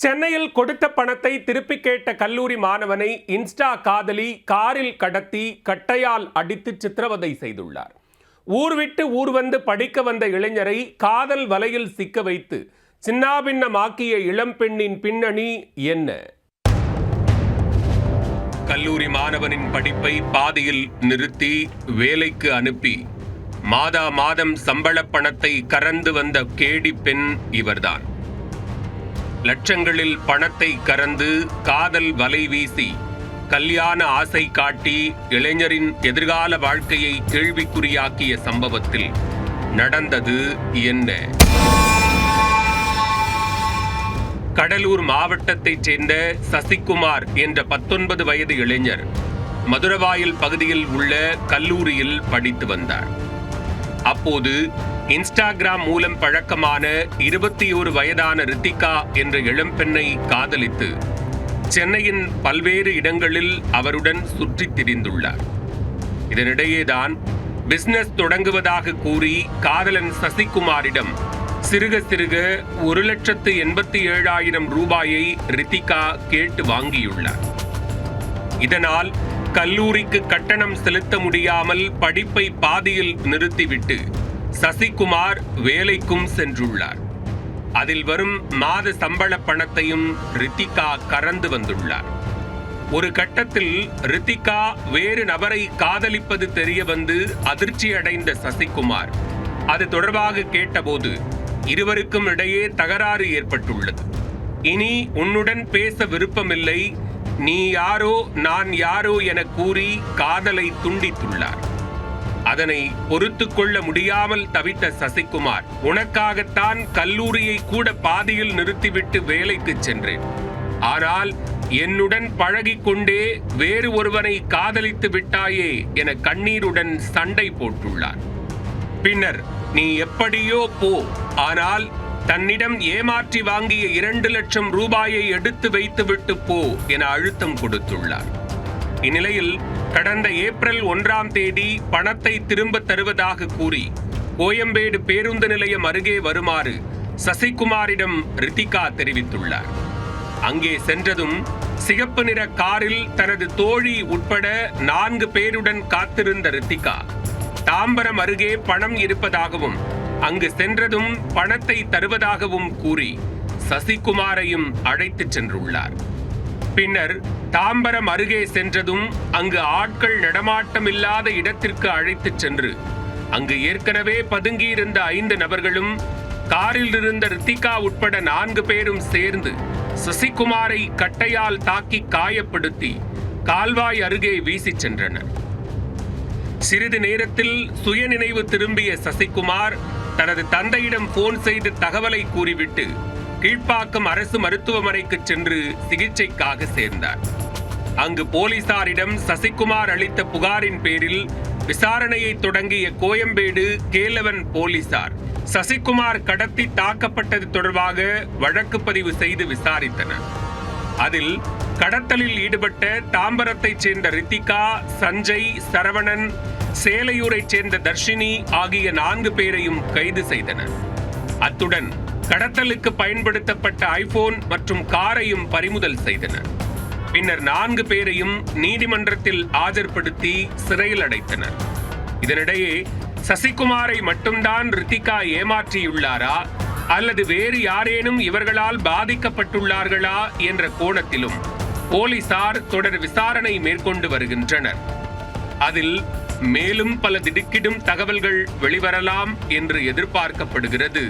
சென்னையில் கொடுத்த பணத்தை திருப்பி கேட்ட கல்லூரி மாணவனை இன்ஸ்டா காதலி காரில் கடத்தி கட்டையால் அடித்து சித்திரவதை செய்துள்ளார். ஊர் விட்டு ஊர் வந்து படிக்க வந்த இளைஞரை காதல் வலையில் சிக்க வைத்து சின்னாபின்னமாக்கிய இளம்பெண்ணின் பின்னணி என்ன? கல்லூரி மாணவனின் படிப்பை பாதியில் நிறுத்தி வேலைக்கு அனுப்பி மாதா மாதம் சம்பள பணத்தை கறந்து வந்த கேடி பெண் இவர்தான். லட்சங்களில் பணத்தை கறந்து காதல் வலை வீசி கல்யாண ஆசை காட்டி இளைஞரின் எதிர்கால வாழ்க்கையை கேள்விக்குறியாக்கிய சம்பவத்தில் நடந்தது என்ன? கடலூர் மாவட்டத்தைச் சேர்ந்த சசிகுமார் என்ற 19 வயது இளைஞர் மதுரவாயல் பகுதியில் உள்ள கல்லூரியில் படித்து வந்தார். அப்போது இன்ஸ்டாகிராம் மூலம் பழக்கமான 21 வயதான ரித்திகா என்ற இளம்பெண்ணை காதலித்து சென்னையின் பல்வேறு இடங்களில் அவருடன் சுற்றித் திரிந்துள்ளார். இதனிடையேதான் பிசினஸ் தொடங்குவதாக கூறி காதலன் சசிகுமாரிடம் சிறுக சிறுக 1,87,000 ரூபாயை ரித்திகா கேட்டு வாங்கியுள்ளார். இதனால் கல்லூரிக்கு கட்டணம் செலுத்த முடியாமல் படிப்பை பாதியில் நிறுத்திவிட்டு சசிகுமார் வேலைக்கும் சென்றுள்ளார். அதில் வரும் மாத சம்பள பணத்தையும் ரித்திகா கறந்து வந்துள்ளார். ஒரு கட்டத்தில் ரித்திகா வேறு நபரை காதலிப்பது தெரிய வந்து அதிர்ச்சி அடைந்த சசிகுமார் அது தொடர்பாக கேட்டபோது இருவருக்கும் இடையே தகராறு ஏற்பட்டுள்ளது. இனி உன்னுடன் பேச விருப்பமில்லை, நீ யாரோ நான் யாரோ என கூறி காதலை துண்டித்துள்ளார். அதனை பொறுத்து கொள்ள முடியாமல் தவித்த சசிகுமார், உனக்காகத்தான் கல்லூரியை கூட பாதியில் நிறுத்திவிட்டு வேலைக்கு சென்றேன், ஆனால் என்னுடன் பழகிக் கொண்டே வேறு ஒருவனை காதலித்து விட்டாயே என கண்ணீருடன் சண்டை போட்டுள்ளார். பின்னர் நீ எப்படியோ போ, ஆனால் தன்னிடம் ஏமாற்றி வாங்கிய 2 லட்சம் ரூபாயை எடுத்து வைத்துவிட்டு போ என அழுத்தம் கொடுத்துள்ளார். இந்நிலையில் கடந்த ஏப்ரல் 1ஆம் தேதி பணத்தை திரும்ப தருவதாக கூறி கோயம்பேடு பேருந்து நிலையம் அருகே வருமாறு சசிகுமாரிடம் ரித்திகா தெரிவித்துள்ளார். அங்கே சென்றதும் சிகப்பு நிற காரில் தனது தோழி உட்பட 4 பேருடன் காத்திருந்த ரித்திகா தாம்பரம் அருகே பணம் இருப்பதாகவும் அங்கு சென்றதும் பணத்தை தருவதாகவும் கூறி சசிகுமாரையும் அழைத்துச் சென்றுள்ளார். பின்னர் தாம்பரம் அருகே சென்றதும் அங்கு ஆட்கள் நடமாட்டம் இல்லாத இடத்திற்கு அழைத்துச் சென்று அங்கு ஏற்கனவே பதுங்கியிருந்த 5 நபர்களும் காரில் இருந்த ரித்திகா உட்பட 4 பேரும் சேர்ந்து சசிகுமாரை கட்டையால் தாக்கி காயப்படுத்தி கால்வாய் அருகே வீசிச் சென்றனர். சிறிது நேரத்தில் சுயநினைவு திரும்பிய சசிகுமார் தனது தந்தையிடம் போன் செய்து தகவலை கூறிவிட்டு கீழ்ப்பாக்கம் அரசு மருத்துவமனைக்கு சென்று சிகிச்சைக்காக சேர்ந்தார். அங்கு போலீசாரிடம் சசிகுமார் அளித்த புகாரின் பேரில் விசாரணையை தொடங்கிய கோயம்பேடு கேலவன் போலீசார் சசிகுமார் கடத்தி தாக்கப்பட்டது தொடர்பாக வழக்கு பதிவு செய்து விசாரித்தனர். அதில் கடத்தலில் ஈடுபட்ட தாம்பரத்தைச் சேர்ந்த ரித்திகா, சஞ்சய், சரவணன், சேலையூரைச் சேர்ந்த தர்ஷினி ஆகிய 4 பேரையும் கைது செய்தனர். அத்துடன் கடத்தலுக்கு பயன்படுத்தப்பட்ட ஐபோன் மற்றும் காரையும் பறிமுதல் செய்தனர். பின்னர் 4 பேரையும் நீதிமன்றத்தில் ஆஜர்படுத்தி சிறையில் அடைத்தனர். இதனிடையே சசிகுமாரை மட்டும்தான் ரித்திகா ஏமாற்றியுள்ளாரா அல்லது வேறு யாரேனும் இவர்களால் பாதிக்கப்பட்டுள்ளார்களா என்ற கோணத்திலும் போலீசார் தொடர் விசாரணை மேற்கொண்டு வருகின்றனர். அதில் மேலும் பல திடுக்கிடும் தகவல்கள் வெளிவரலாம் என்று எதிர்பார்க்கப்படுகிறது.